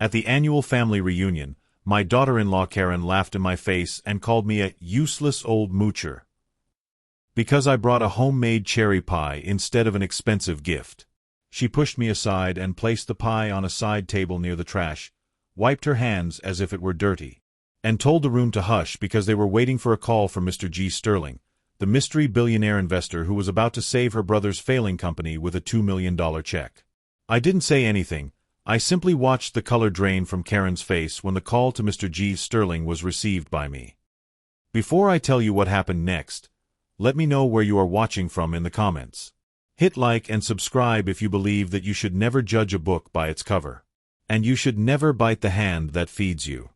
At the annual family reunion, my daughter-in-law Karen laughed in my face and called me a useless old moocher because I brought a homemade cherry pie instead of an expensive gift. She pushed me aside and placed the pie on a side table near the trash, wiped her hands as if it were dirty, and told the room to hush because they were waiting for a call from Mr. G. Sterling, the mystery billionaire investor who was about to save her brother's failing company with a $2 million check. I didn't say anything. I simply watched the color drain from Karen's face when the call to Mr. G. Sterling was received by me. Before I tell you what happened next, let me know where you are watching from in the comments. Hit like and subscribe if you believe that you should never judge a book by its cover. And you should never bite the hand that feeds you.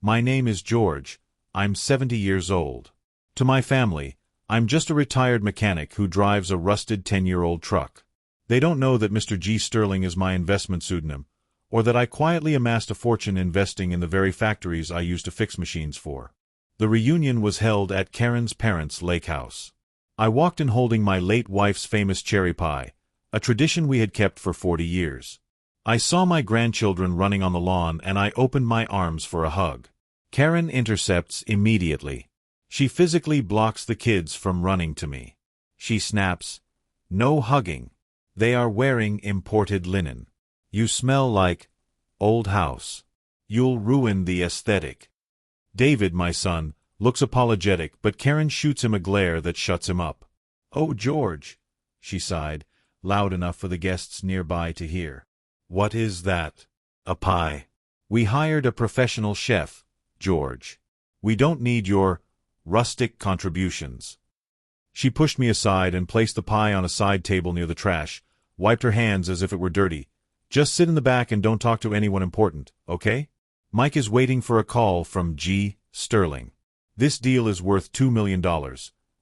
My name is George. I'm 70 years old. To my family, I'm just a retired mechanic who drives a rusted 10-year-old truck. They don't know that Mr. G. Sterling is my investment pseudonym, or that I quietly amassed a fortune investing in the very factories I used to fix machines for. The reunion was held at Karen's parents' lake house. I walked in holding my late wife's famous cherry pie, a tradition we had kept for 40 years. I saw my grandchildren running on the lawn and I opened my arms for a hug. Karen intercepts immediately. She physically blocks the kids from running to me. She snaps, "No hugging. They are wearing imported linen. You smell like old house. You'll ruin the aesthetic." David, my son, looks apologetic, but Karen shoots him a glare that shuts him up. "Oh, George," she sighed, loud enough for the guests nearby to hear. "What is that?" "A pie. We hired a professional chef, George. We don't need your rustic contributions." She pushed me aside and placed the pie on a side table near the trash, wiped her hands as if it were dirty. "Just sit in the back and don't talk to anyone important, okay? Mike is waiting for a call from G. Sterling. This deal is worth $2 million,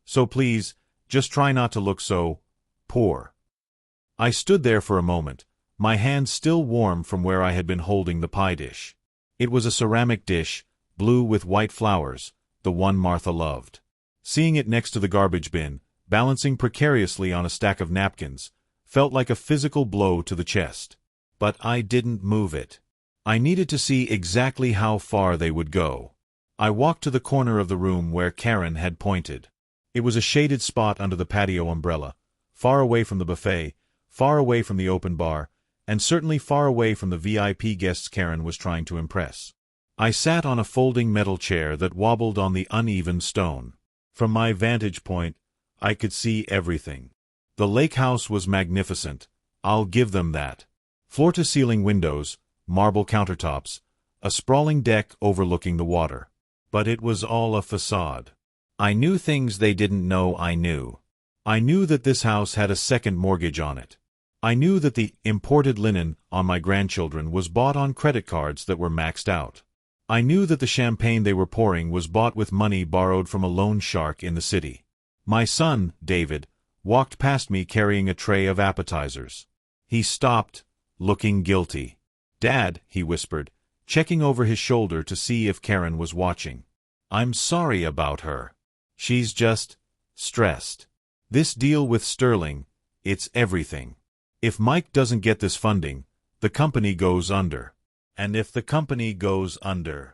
so please, just try not to look so poor." I stood there for a moment, my hands still warm from where I had been holding the pie dish. It was a ceramic dish, blue with white flowers, the one Martha loved. Seeing it next to the garbage bin, balancing precariously on a stack of napkins, felt like a physical blow to the chest. But I didn't move it. I needed to see exactly how far they would go. I walked to the corner of the room where Karen had pointed. It was a shaded spot under the patio umbrella, far away from the buffet, far away from the open bar, and certainly far away from the VIP guests Karen was trying to impress. I sat on a folding metal chair that wobbled on the uneven stone. From my vantage point, I could see everything. The lake house was magnificent, I'll give them that. Floor-to-ceiling windows, marble countertops, a sprawling deck overlooking the water. But it was all a facade. I knew things they didn't know I knew. I knew that this house had a second mortgage on it. I knew that the imported linen on my grandchildren was bought on credit cards that were maxed out. I knew that the champagne they were pouring was bought with money borrowed from a loan shark in the city. My son, David, walked past me carrying a tray of appetizers. He stopped, looking guilty. "Dad," he whispered, checking over his shoulder to see if Karen was watching. "I'm sorry about her. She's just stressed. This deal with Sterling, it's everything. If Mike doesn't get this funding, the company goes under. And if the company goes under,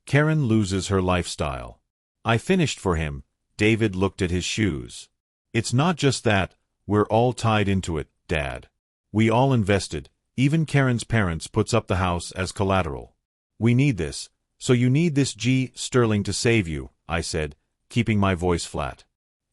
Karen loses her lifestyle." I finished for him. David looked at his shoes. "It's not just that, we're all tied into it, Dad. We all invested. Even Karen's parents puts up the house as collateral. We need this, so you need this G. Sterling to save you," I said, keeping my voice flat.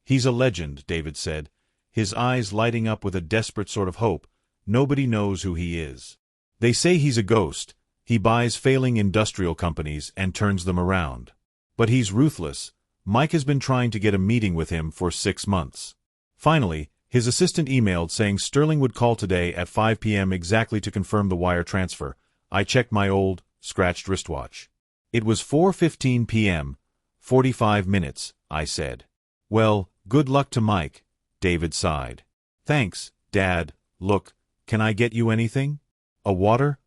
"He's a legend," David said, his eyes lighting up with a desperate sort of hope. "Nobody knows who he is. They say he's a ghost. He buys failing industrial companies and turns them around. But he's ruthless. Mike has been trying to get a meeting with him for 6 months. Finally, his assistant emailed saying Sterling would call today at 5 p.m. exactly to confirm the wire transfer. I checked my old, scratched wristwatch. It was 4:15 p.m., 45 minutes, I said. "Well, good luck to Mike," David sighed. "Thanks, Dad. Look, can I get you anything? A water?"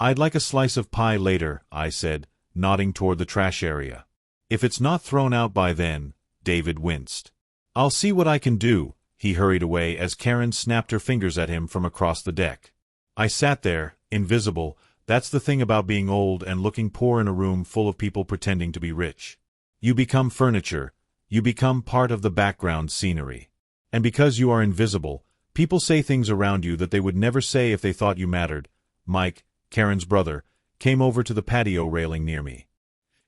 "I'd like a slice of pie later," I said, nodding toward the trash area. "If it's not thrown out by then," David winced. "I'll see what I can do." He hurried away as Karen snapped her fingers at him from across the deck. I sat there, invisible. That's the thing about being old and looking poor in a room full of people pretending to be rich. You become furniture. You become part of the background scenery. And because you are invisible, people say things around you that they would never say if they thought you mattered. Mike, Karen's brother, came over to the patio railing near me.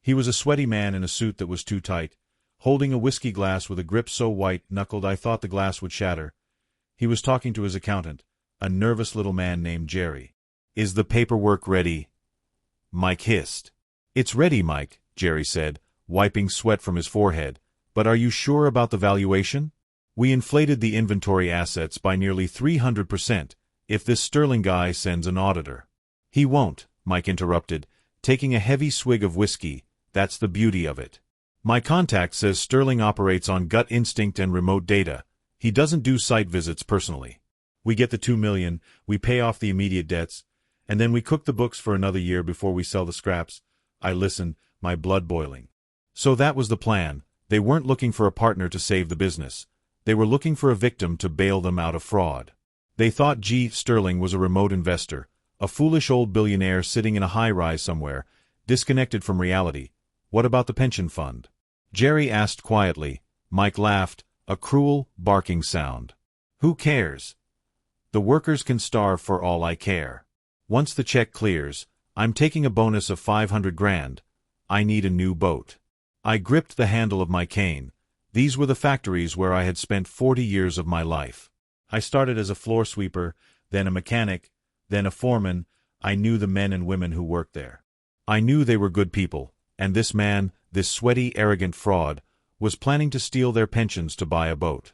He was a sweaty man in a suit that was too tight, holding a whiskey glass with a grip so white-knuckled I thought the glass would shatter. He was talking to his accountant, a nervous little man named Jerry. "Is the paperwork ready?" Mike hissed. "It's ready, Mike," Jerry said, wiping sweat from his forehead. "But are you sure about the valuation? We inflated the inventory assets by nearly 300% if this Sterling guy sends an auditor." "He won't," Mike interrupted, taking a heavy swig of whiskey. "That's the beauty of it. My contact says Sterling operates on gut instinct and remote data. He doesn't do site visits personally. We get the $2 million, we pay off the immediate debts, and then we cook the books for another year before we sell the scraps." I listened, my blood boiling. So that was the plan. They weren't looking for a partner to save the business. They were looking for a victim to bail them out of fraud. They thought G. Sterling was a remote investor, a foolish old billionaire sitting in a high-rise somewhere, disconnected from reality. "What about the pension fund?" Jerry asked quietly. Mike laughed, a cruel, barking sound. "Who cares? The workers can starve for all I care. Once the check clears, I'm taking a bonus of 500 grand. I need a new boat." I gripped the handle of my cane. These were the factories where I had spent 40 years of my life. I started as a floor sweeper, then a mechanic, then a foreman. I knew the men and women who worked there. I knew they were good people, and this man, this sweaty, arrogant fraud, was planning to steal their pensions to buy a boat.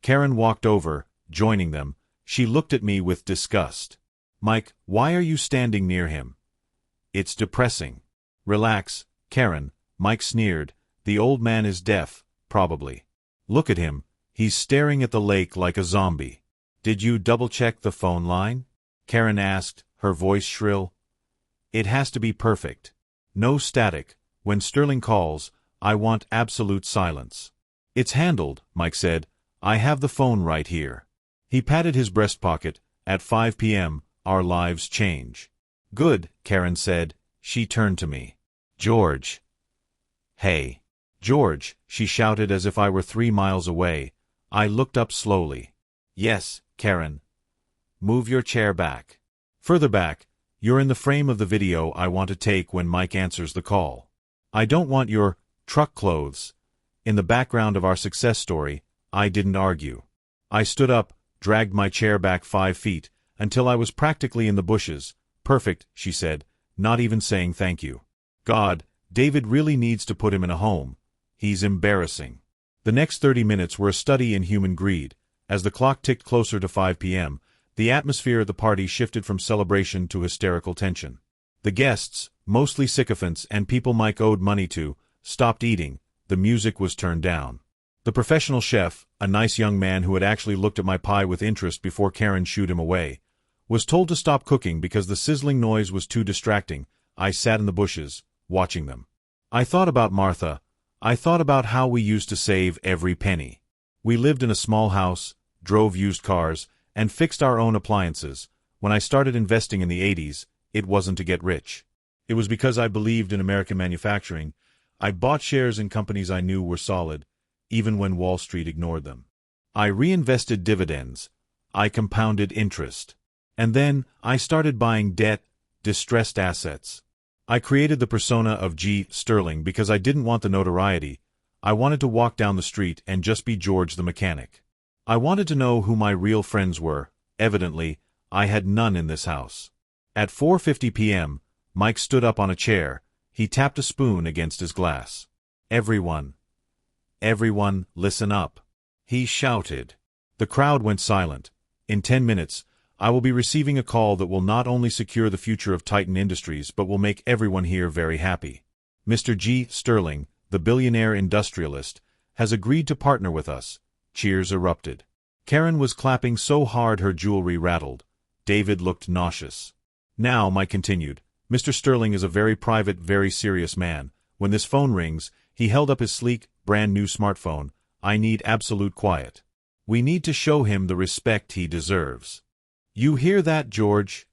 Karen walked over, joining them. She looked at me with disgust. "Mike, why are you standing near him? It's depressing." "Relax, Karen," Mike sneered. "The old man is deaf, probably. Look at him, he's staring at the lake like a zombie." "Did you double-check the phone line?" Karen asked, her voice shrill. "It has to be perfect. No static. When Sterling calls, I want absolute silence." "It's handled," Mike said. "I have the phone right here." He patted his breast pocket. "At 5 p.m., our lives change." "Good," Karen said. She turned to me. "George." "Hey." "George," she shouted as if I were 3 miles away. I looked up slowly. "Yes, Karen." "Move your chair back." "Further back. You're in the frame of the video I want to take when Mike answers the call. I don't want your truck clothes in the background of our success story." I didn't argue. I stood up, dragged my chair back 5 feet, until I was practically in the bushes. "Perfect," she said, not even saying thank you. "God, David really needs to put him in a home. He's embarrassing." The next 30 minutes were a study in human greed. As the clock ticked closer to 5 p.m., the atmosphere at the party shifted from celebration to hysterical tension. The guests, mostly sycophants and people Mike owed money to, stopped eating. The music was turned down. The professional chef, a nice young man who had actually looked at my pie with interest before Karen shooed him away, was told to stop cooking because the sizzling noise was too distracting. I sat in the bushes, watching them. I thought about Martha. I thought about how we used to save every penny. We lived in a small house, drove used cars, and fixed our own appliances. When I started investing in the 80s, it wasn't to get rich. It was because I believed in American manufacturing. I bought shares in companies I knew were solid, even when Wall Street ignored them. I reinvested dividends. I compounded interest. And then, I started buying debt, distressed assets. I created the persona of G. Sterling because I didn't want the notoriety. I wanted to walk down the street and just be George the mechanic. I wanted to know who my real friends were. Evidently, I had none in this house. At 4:50 p.m., Mike stood up on a chair. He tapped a spoon against his glass. Everyone, listen up," he shouted. The crowd went silent. "In 10 minutes, I will be receiving a call that will not only secure the future of Titan Industries but will make everyone here very happy. Mr. G. Sterling, the billionaire industrialist, has agreed to partner with us." Cheers erupted. Karen was clapping so hard her jewelry rattled. David looked nauseous. "Now," Mike continued, "Mr. Sterling is a very private, very serious man. When this phone rings," he held up his sleek, brand-new smartphone, "I need absolute quiet. We need to show him the respect he deserves. You hear that, George?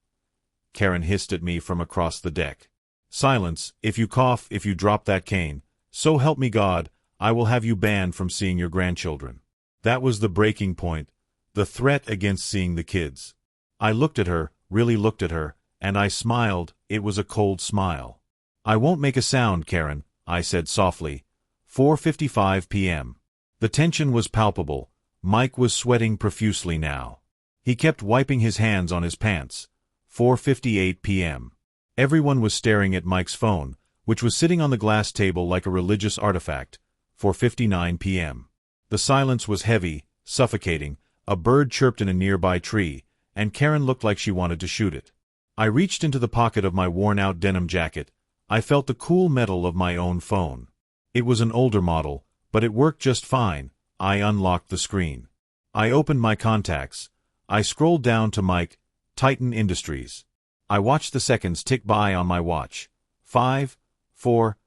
Karen hissed at me from across the deck. Silence, if you cough, if you drop that cane. So help me God, I will have you banned from seeing your grandchildren. That was the breaking point, the threat against seeing the kids. I looked at her, really looked at her, and I smiled. It was a cold smile. I won't make a sound, Karen, I said softly. 4:55 p.m. The tension was palpable. Mike was sweating profusely now. He kept wiping his hands on his pants. 4:58 p.m. Everyone was staring at Mike's phone, which was sitting on the glass table like a religious artifact. 4:59 p.m. The silence was heavy, suffocating. A bird chirped in a nearby tree, and Karen looked like she wanted to shoot it. I reached into the pocket of my worn-out denim jacket. I felt the cool metal of my own phone. It was an older model, but it worked just fine. I unlocked the screen. I opened my contacts. I scrolled down to Mike, Titan Industries. I watched the seconds tick by on my watch. 5, 4,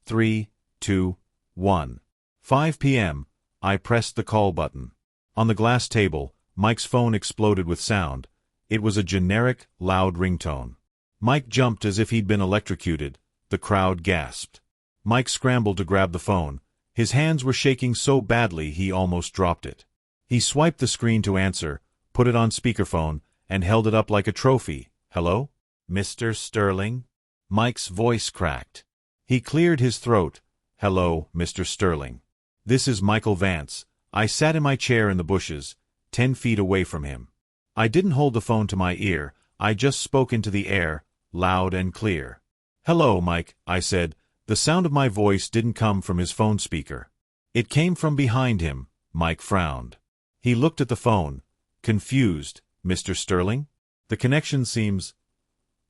3, 2, 1. 5 p.m. I pressed the call button. On the glass table, Mike's phone exploded with sound. It was a generic, loud ringtone. Mike jumped as if he'd been electrocuted. The crowd gasped. Mike scrambled to grab the phone. His hands were shaking so badly he almost dropped it. He swiped the screen to answer, put it on speakerphone, and held it up like a trophy. Hello? Mr. Sterling? Mike's voice cracked. He cleared his throat. Hello, Mr. Sterling. This is Michael Vance. I sat in my chair in the bushes, 10 feet away from him. I didn't hold the phone to my ear. I just spoke into the air, loud and clear. Hello, Mike, I said. The sound of my voice didn't come from his phone speaker. It came from behind him. Mike frowned. He looked at the phone, confused. Mr. Sterling? The connection seems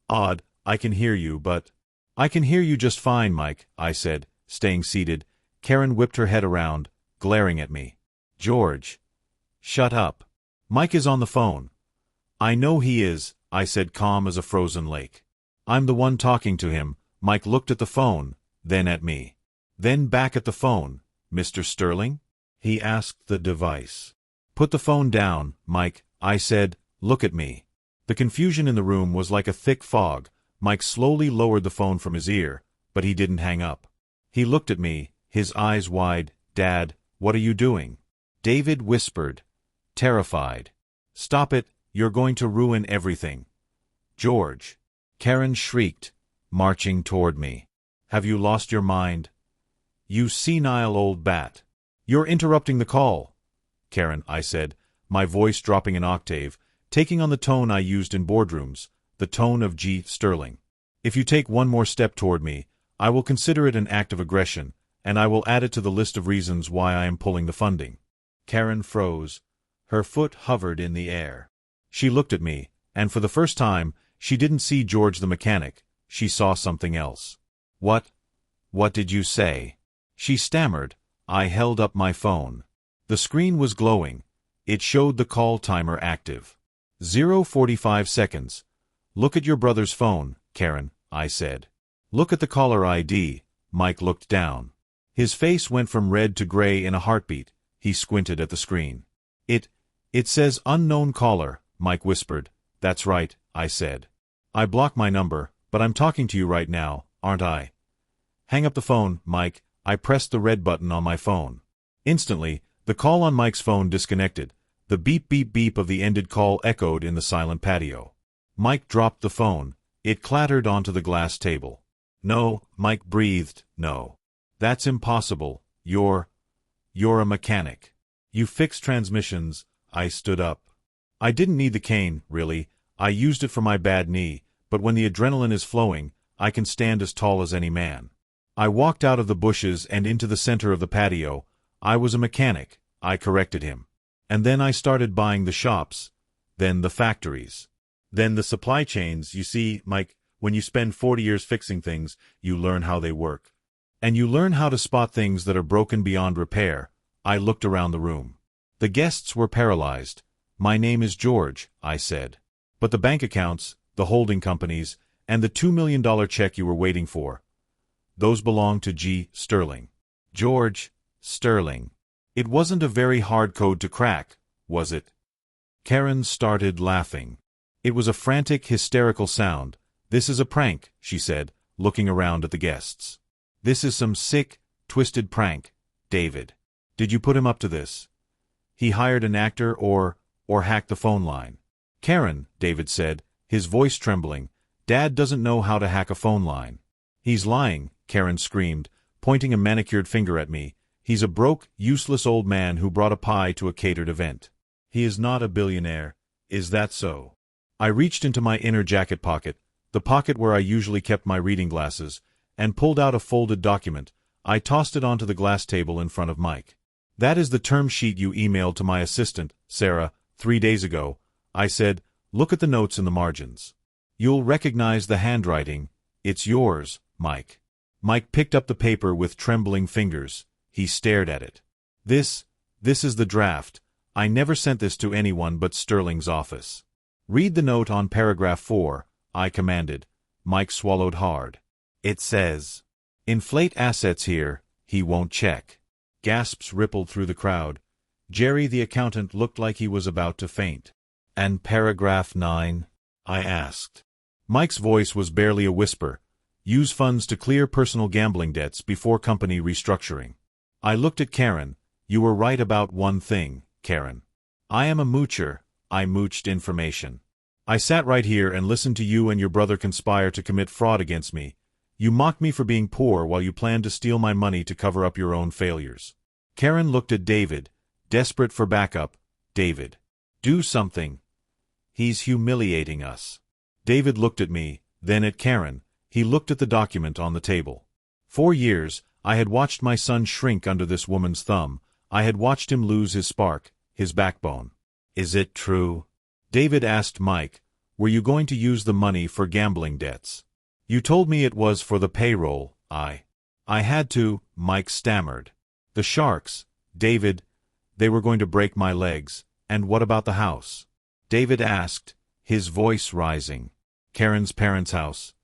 odd. I can hear you, but... I can hear you just fine, Mike, I said, staying seated. Karen whipped her head around, glaring at me. George. Shut up. Mike is on the phone. I know he is, I said, calm as a frozen lake. I'm the one talking to him. Mike looked at the phone, then at me. Then back at the phone. Mr. Sterling? He asked the device. Put the phone down, Mike, I said. Look at me. The confusion in the room was like a thick fog. Mike slowly lowered the phone from his ear, but he didn't hang up. He looked at me, his eyes wide. Dad, what are you doing? David whispered, terrified. Stop it, you're going to ruin everything. George. Karen shrieked, marching toward me. Have you lost your mind? You senile old bat. You're interrupting the call. Karen, I said, my voice dropping an octave, taking on the tone I used in boardrooms, the tone of G. Sterling. If you take one more step toward me, I will consider it an act of aggression, and I will add it to the list of reasons why I am pulling the funding. Karen froze. Her foot hovered in the air. She looked at me, and for the first time, she didn't see George the mechanic. She saw something else. What did you say? She stammered. I held up my phone. The screen was glowing. It showed the call timer active. 0:45 seconds. Look at your brother's phone, Karen, I said. Look at the caller ID. Mike looked down. His face went from red to gray in a heartbeat. He squinted at the screen. It says unknown caller, Mike whispered. That's right, I said. I blocked my number, but I'm talking to you right now, aren't I? Hang up the phone, Mike. I pressed the red button on my phone. Instantly, the call on Mike's phone disconnected. The beep beep beep of the ended call echoed in the silent patio. Mike dropped the phone. It clattered onto the glass table. No, Mike breathed, no. That's impossible. You're a mechanic. You fix transmissions. I stood up. I didn't need the cane, really. I used it for my bad knee, but when the adrenaline is flowing, I can stand as tall as any man. I walked out of the bushes and into the center of the patio. I was a mechanic, I corrected him. And then I started buying the shops, then the factories, then the supply chains. You see, Mike, when you spend 40 years fixing things, you learn how they work. And you learn how to spot things that are broken beyond repair. I looked around the room. The guests were paralyzed. My name is George, I said. But the bank accounts, the holding companies, and the $2 million check you were waiting for, those belong to G. Sterling. George Sterling. It wasn't a very hard code to crack, was it? Karen started laughing. It was a frantic, hysterical sound. "This is a prank," she said, looking around at the guests. "This is some sick, twisted prank, David. Did you put him up to this? He hired an actor or hacked the phone line." "Karen," David said, his voice trembling, "Dad doesn't know how to hack a phone line." "He's lying," Karen screamed, pointing a manicured finger at me. "He's a broke, useless old man who brought a pie to a catered event. He is not a billionaire. Is that so?" I reached into my inner jacket pocket, the pocket where I usually kept my reading glasses, and pulled out a folded document. I tossed it onto the glass table in front of Mike. "That is the term sheet you emailed to my assistant, Sarah, 3 days ago," I said. "Look at the notes in the margins. You'll recognize the handwriting. It's yours, Mike." Mike picked up the paper with trembling fingers. He stared at it. This is the draft. I never sent this to anyone but Sterling's office." "Read the note on paragraph 4, I commanded. Mike swallowed hard. "It says, 'Inflate assets here, he won't check.'" Gasps rippled through the crowd. Jerry the accountant looked like he was about to faint. "And paragraph 9? I asked. Mike's voice was barely a whisper. "Use funds to clear personal gambling debts before company restructuring." I looked at Karen. "You were right about one thing, Karen. I am a moocher. I mooched information. I sat right here and listened to you and your brother conspire to commit fraud against me. You mocked me for being poor while you planned to steal my money to cover up your own failures." Karen looked at David, desperate for backup. "David, do something. He's humiliating us." David looked at me, then at Karen. He looked at the document on the table. 4 years, I had watched my son shrink under this woman's thumb. I had watched him lose his spark, his backbone. "Is it true?" David asked Mike. "Were you going to use the money for gambling debts?" "You told me it was for the payroll, I had to," Mike stammered. "The sharks, David, they were going to break my legs. And what about the house?" David asked, his voice rising. "Karen's parents' house.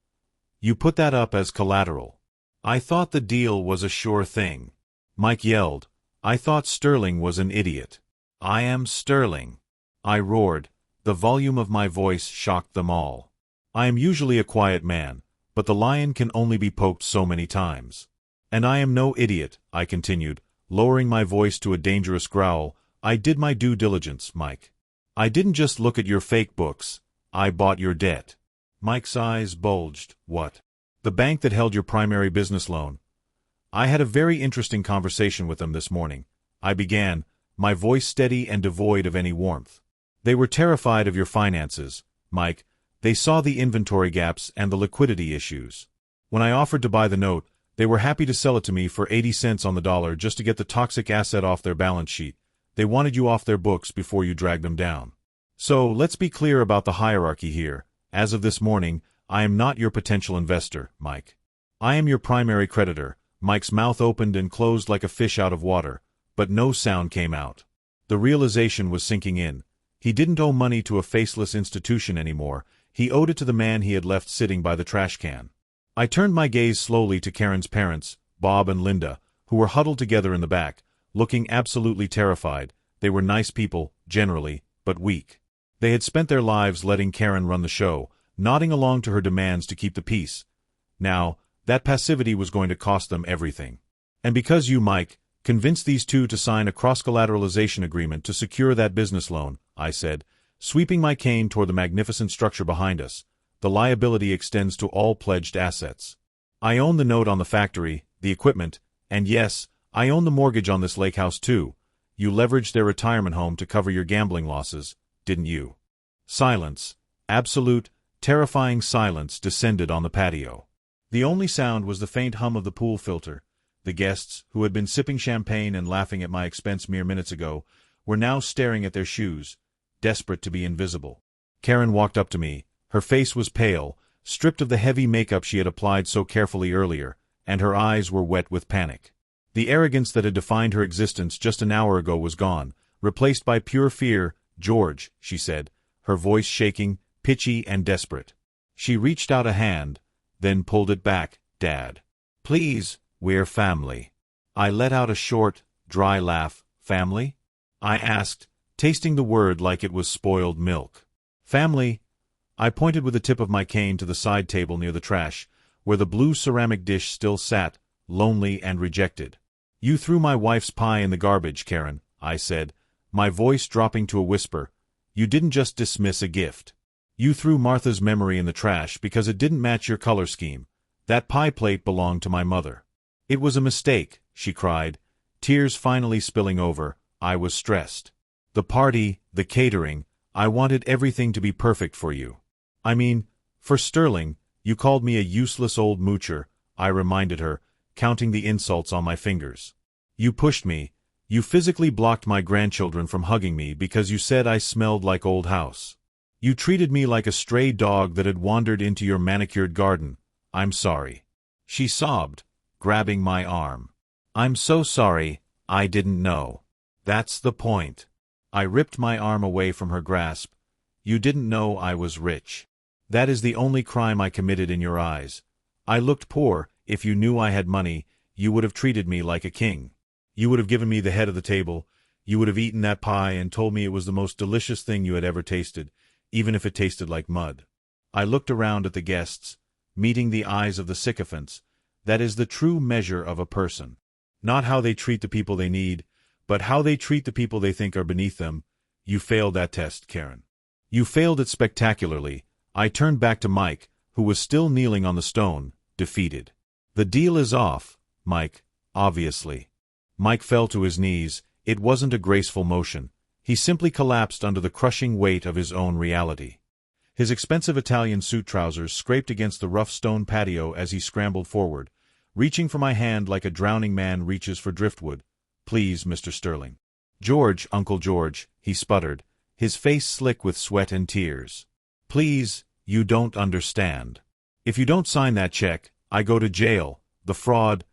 You put that up as collateral. I thought the deal was a sure thing." Mike yelled. "I thought Sterling was an idiot." "I am Sterling," I roared. The volume of my voice shocked them all. I am usually a quiet man, but the lion can only be poked so many times. "And I am no idiot," I continued, lowering my voice to a dangerous growl. "I did my due diligence, Mike. I didn't just look at your fake books. I bought your debt." Mike's eyes bulged. "What? The bank that held your primary business loan?" "I had a very interesting conversation with them this morning," I began, my voice steady and devoid of any warmth. "They were terrified of your finances, Mike. They saw the inventory gaps and the liquidity issues. When I offered to buy the note, they were happy to sell it to me for 80 cents on the dollar just to get the toxic asset off their balance sheet. They wanted you off their books before you dragged them down. So, let's be clear about the hierarchy here. As of this morning, I am not your potential investor, Mike. I am your primary creditor." Mike's mouth opened and closed like a fish out of water, but no sound came out. The realization was sinking in. He didn't owe money to a faceless institution anymore. He owed it to the man he had left sitting by the trash can. I turned my gaze slowly to Karen's parents, Bob and Linda, who were huddled together in the back, looking absolutely terrified. They were nice people, generally, but weak. They had spent their lives letting Karen run the show, nodding along to her demands to keep the peace. Now, that passivity was going to cost them everything. "And because you, Mike, convinced these two to sign a cross-collateralization agreement to secure that business loan," I said, sweeping my cane toward the magnificent structure behind us, "the liability extends to all pledged assets. I own the note on the factory, the equipment, and yes, I own the mortgage on this lake house too. You leveraged their retirement home to cover your gambling losses, didn't you?" Silence, absolute, terrifying silence descended on the patio. The only sound was the faint hum of the pool filter. The guests, who had been sipping champagne and laughing at my expense mere minutes ago, were now staring at their shoes, desperate to be invisible. Karen walked up to me. Her face was pale, stripped of the heavy makeup she had applied so carefully earlier, and her eyes were wet with panic. The arrogance that had defined her existence just an hour ago was gone, replaced by pure fear. "George," she said, her voice shaking, pitchy and desperate. She reached out a hand, then pulled it back. "Dad. Please, we're family." I let out a short, dry laugh. "Family?" I asked, tasting the word like it was spoiled milk. "Family? I pointed with the tip of my cane to the side table near the trash, where the blue ceramic dish still sat, lonely and rejected. "You threw my wife's pie in the garbage, Karen," I said, my voice dropping to a whisper. "You didn't just dismiss a gift. You threw Martha's memory in the trash because it didn't match your color scheme. That pie plate belonged to my mother." "It was a mistake," she cried, tears finally spilling over. I was stressed. "The party, the catering, I wanted everything to be perfect for you. I mean, for Sterling. You called me a useless old moocher," I reminded her, counting the insults on my fingers. "You pushed me. You physically blocked my grandchildren from hugging me because you said I smelled like old house. You treated me like a stray dog that had wandered into your manicured garden. I'm sorry." She sobbed, grabbing my arm. "I'm so sorry, I didn't know." "That's the point." I ripped my arm away from her grasp. "You didn't know I was rich. That is the only crime I committed in your eyes. I looked poor. If you knew I had money, you would have treated me like a king. You would have given me the head of the table. You would have eaten that pie and told me it was the most delicious thing you had ever tasted, even if it tasted like mud." I looked around at the guests, meeting the eyes of the sycophants. That is the true measure of a person. Not how they treat the people they need, but how they treat the people they think are beneath them. "You failed that test, Karen. You failed it spectacularly." I turned back to Mike, who was still kneeling on the stone, defeated. "The deal is off, Mike, obviously." Mike fell to his knees. It wasn't a graceful motion. He simply collapsed under the crushing weight of his own reality. His expensive Italian suit trousers scraped against the rough stone patio as he scrambled forward, reaching for my hand like a drowning man reaches for driftwood. "Please, Mr. Sterling." "George, Uncle George," he sputtered, his face slick with sweat and tears. "Please, you don't understand. If you don't sign that check, I go to jail. The fraud.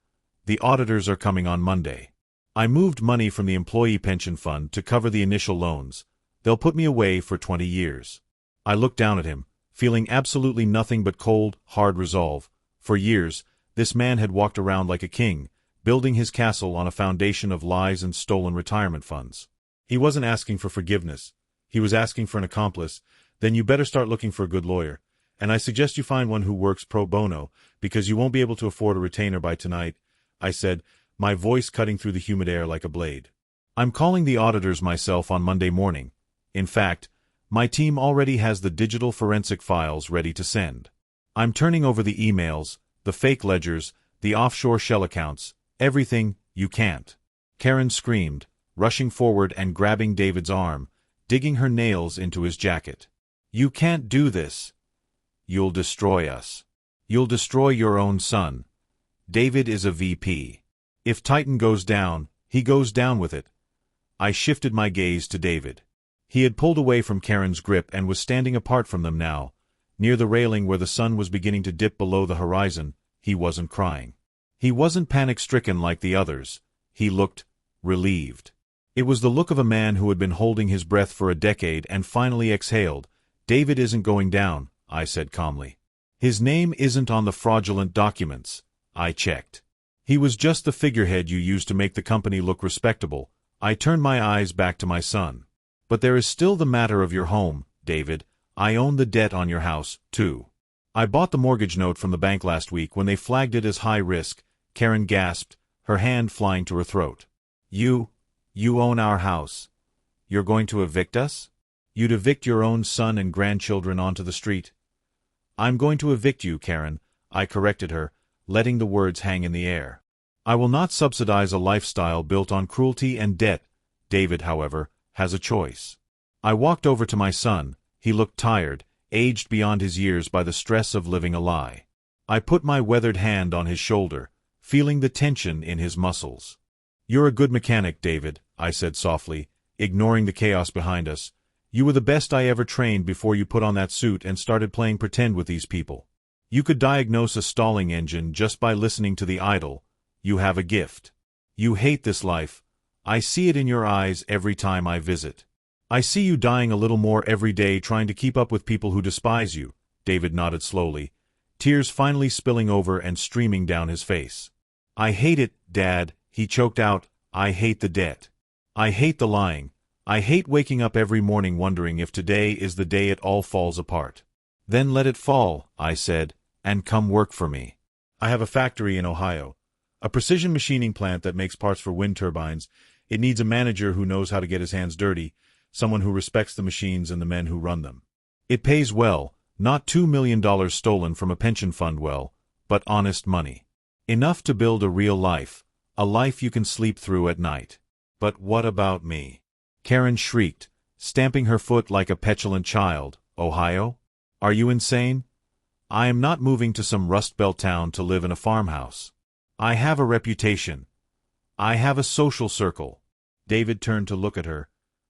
The auditors are coming on Monday. I moved money from the employee pension fund to cover the initial loans. They'll put me away for 20 years. I looked down at him, feeling absolutely nothing but cold, hard resolve. For years, this man had walked around like a king, building his castle on a foundation of lies and stolen retirement funds. He wasn't asking for forgiveness. He was asking for an accomplice. "Then you better start looking for a good lawyer. And I suggest you find one who works pro bono, because you won't be able to afford a retainer by tonight," I said, my voice cutting through the humid air like a blade. "I'm calling the auditors myself on Monday morning. In fact, my team already has the digital forensic files ready to send. I'm turning over the emails, the fake ledgers, the offshore shell accounts, everything. You can't." Karen screamed, rushing forward and grabbing David's arm, digging her nails into his jacket. "You can't do this. You'll destroy us. You'll destroy your own son. David is a VP. If Titan goes down, he goes down with it." I shifted my gaze to David. He had pulled away from Karen's grip and was standing apart from them now, near the railing where the sun was beginning to dip below the horizon. He wasn't crying. He wasn't panic-stricken like the others. He looked relieved. It was the look of a man who had been holding his breath for a decade and finally exhaled. "David isn't going down," I said calmly. "His name isn't on the fraudulent documents." I checked. "He was just the figurehead you used to make the company look respectable." I turned my eyes back to my son. "But there is still the matter of your home, David. I own the debt on your house, too. I bought the mortgage note from the bank last week when they flagged it as high risk." Karen gasped, her hand flying to her throat. You own our house. You're going to evict us? You'd evict your own son and grandchildren onto the street." "I'm going to evict you, Karen," I corrected her, letting the words hang in the air. "I will not subsidize a lifestyle built on cruelty and debt." David, however, has a choice. I walked over to my son. He looked tired, aged beyond his years by the stress of living a lie. I put my weathered hand on his shoulder, feeling the tension in his muscles. "You're a good mechanic, David," I said softly, ignoring the chaos behind us. "You were the best I ever trained before you put on that suit and started playing pretend with these people. You could diagnose a stalling engine just by listening to the idle. You have a gift. You hate this life. I see it in your eyes every time I visit. I see you dying a little more every day trying to keep up with people who despise you." David nodded slowly, tears finally spilling over and streaming down his face. "I hate it, Dad," he choked out. "I hate the debt. I hate the lying. I hate waking up every morning wondering if today is the day it all falls apart." Then let it fall, I said, and come work for me. I have a factory in Ohio. A precision machining plant that makes parts for wind turbines. It needs a manager who knows how to get his hands dirty, someone who respects the machines and the men who run them. It pays well, not $2 million stolen from a pension fund but honest money. Enough to build a real life, a life you can sleep through at night. But what about me? Karen shrieked, stamping her foot like a petulant child. Ohio? Are you insane? I am not moving to some Rust Belt town to live in a farmhouse. I have a reputation. I have a social circle. David turned to look at her.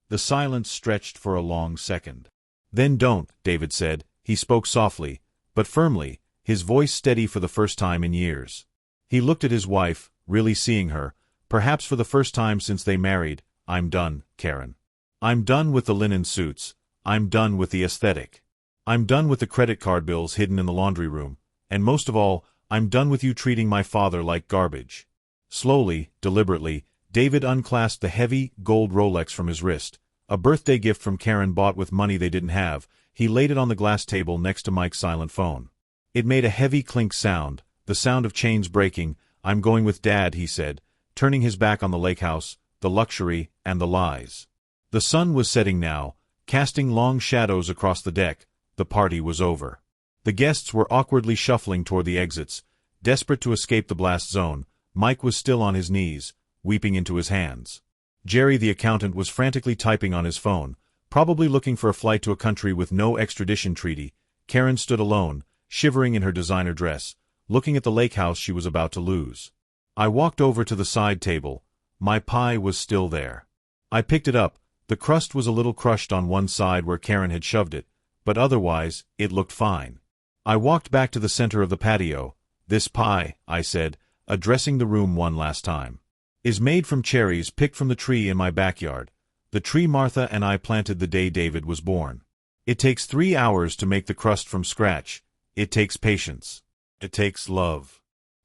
The silence stretched for a long second. Then don't, David said. He spoke softly, but firmly, his voice steady for the first time in years. He looked at his wife, really seeing her, perhaps for the first time since they married. I'm done, Karen. I'm done with the linen suits. I'm done with the aesthetic. I'm done with the credit card bills hidden in the laundry room. And most of all, I'm done with you treating my father like garbage. Slowly, deliberately, David unclasped the heavy, gold Rolex from his wrist, a birthday gift from Karen bought with money they didn't have. He laid it on the glass table next to Mike's silent phone. It made a heavy clink sound, the sound of chains breaking. I'm going with Dad, he said, turning his back on the lake house, the luxury, and the lies. The sun was setting now, casting long shadows across the deck. The party was over. The guests were awkwardly shuffling toward the exits, desperate to escape the blast zone. Mike was still on his knees, weeping into his hands. Jerry the accountant was frantically typing on his phone, probably looking for a flight to a country with no extradition treaty. Karen stood alone, shivering in her designer dress, looking at the lake house she was about to lose. I walked over to the side table. My pie was still there. I picked it up. The crust was a little crushed on one side where Karen had shoved it, but otherwise, it looked fine. I walked back to the center of the patio. This pie, I said, addressing the room one last time, is made from cherries picked from the tree in my backyard, the tree Martha and I planted the day David was born. It takes 3 hours to make the crust from scratch. It takes patience. It takes love.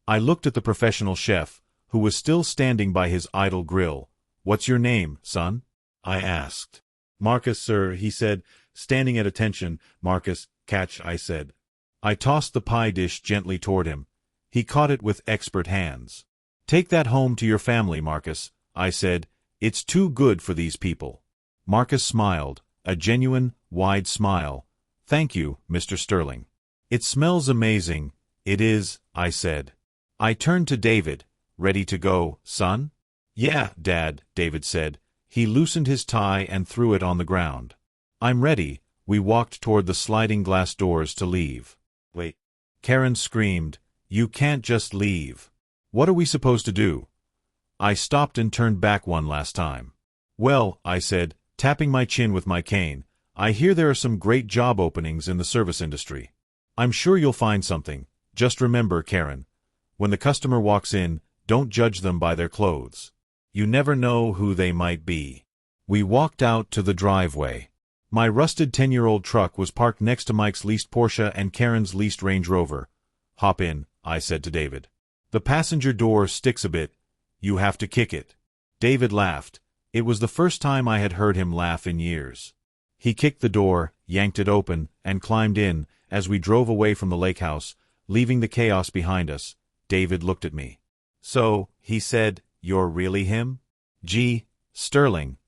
I looked at the professional chef, who was still standing by his idle grill. What's your name, son? I asked. Marcus, sir, he said, standing at attention. Marcus, catch, I said. I tossed the pie dish gently toward him. He caught it with expert hands. Take that home to your family, Marcus, I said. It's too good for these people. Marcus smiled, a genuine, wide smile. Thank you, Mr. Sterling. It smells amazing. It is, I said. I turned to David. Ready to go, son? Yeah, Dad, David said. He loosened his tie and threw it on the ground. I'm ready. We walked toward the sliding glass doors to leave. Wait. Karen screamed. You can't just leave. What are we supposed to do? I stopped and turned back one last time. Well, I said, tapping my chin with my cane, I hear there are some great job openings in the service industry. I'm sure you'll find something. Just remember, Karen, when the customer walks in, don't judge them by their clothes. You never know who they might be. We walked out to the driveway. My rusted 10-year-old truck was parked next to Mike's leased Porsche and Karen's leased Range Rover. Hop in, I said to David. The passenger door sticks a bit. You have to kick it. David laughed. It was the first time I had heard him laugh in years. He kicked the door, yanked it open, and climbed in. As we drove away from the lake house, leaving the chaos behind us, David looked at me. So, he said, you're really him? Gee, Sterling.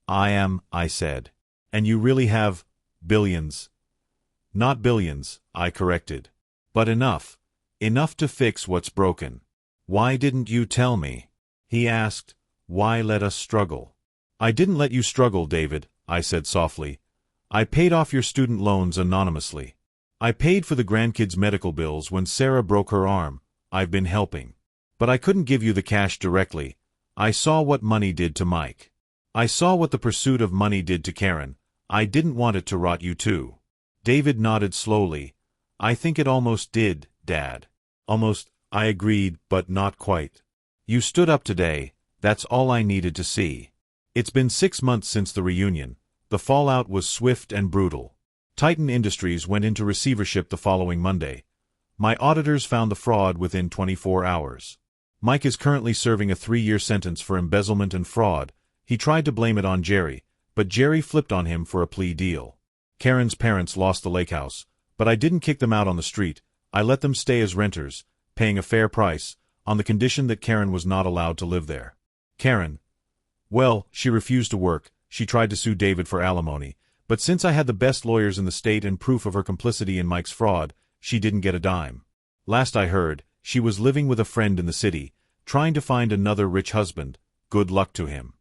I am, I said. And you really have billions. Not billions, I corrected. But enough. Enough to fix what's broken. Why didn't you tell me? He asked. Why let us struggle? I didn't let you struggle, David, I said softly. I paid off your student loans anonymously. I paid for the grandkids' medical bills when Sarah broke her arm. I've been helping. But I couldn't give you the cash directly. I saw what money did to Mike. I saw what the pursuit of money did to Karen. I didn't want it to rot you too. David nodded slowly. I think it almost did, Dad. Almost, I agreed, but not quite. You stood up today. That's all I needed to see. It's been 6 months since the reunion. The fallout was swift and brutal. Titan Industries went into receivership the following Monday. My auditors found the fraud within 24 hours. Mike is currently serving a 3-year sentence for embezzlement and fraud. He tried to blame it on Jerry, but Jerry flipped on him for a plea deal. Karen's parents lost the lake house, But I didn't kick them out on the street. I let them stay as renters, paying a fair price, on the condition that Karen was not allowed to live there. Karen. Well, she refused to work. She tried to sue David for alimony, but since I had the best lawyers in the state and proof of her complicity in Mike's fraud, she didn't get a dime. Last I heard, she was living with a friend in the city, trying to find another rich husband. Good luck to him.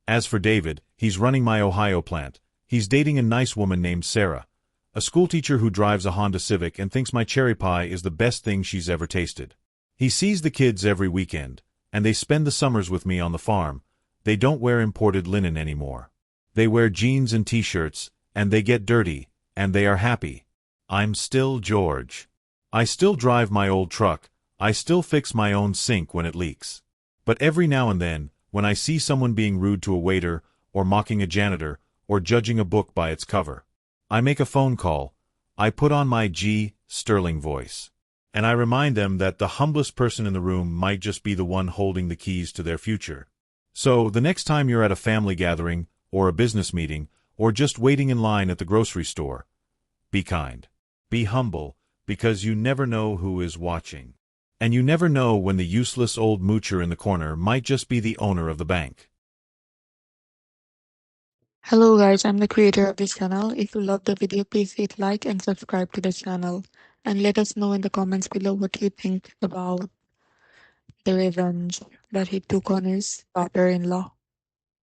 As for David, he's running my Ohio plant. He's dating a nice woman named Sarah, a schoolteacher who drives a Honda Civic and thinks my cherry pie is the best thing she's ever tasted. He sees the kids every weekend, and they spend the summers with me on the farm. They don't wear imported linen anymore. They wear jeans and t-shirts, and they get dirty, and they are happy. I'm still George. I still drive my old truck. I still fix my own sink when it leaks. But every now and then, when I see someone being rude to a waiter, or mocking a janitor, or judging a book by its cover, I make a phone call. I put on my G. Sterling voice. And I remind them that the humblest person in the room might just be the one holding the keys to their future. So, the next time you're at a family gathering, or a business meeting, or just waiting in line at the grocery store, be kind. Be humble, because you never know who is watching. And you never know when the useless old moocher in the corner might just be the owner of the bank. Hello guys, I'm the creator of this channel. If you love the video, please hit like and subscribe to the channel. And let us know in the comments below what you think about the revenge that he took on his daughter-in-law.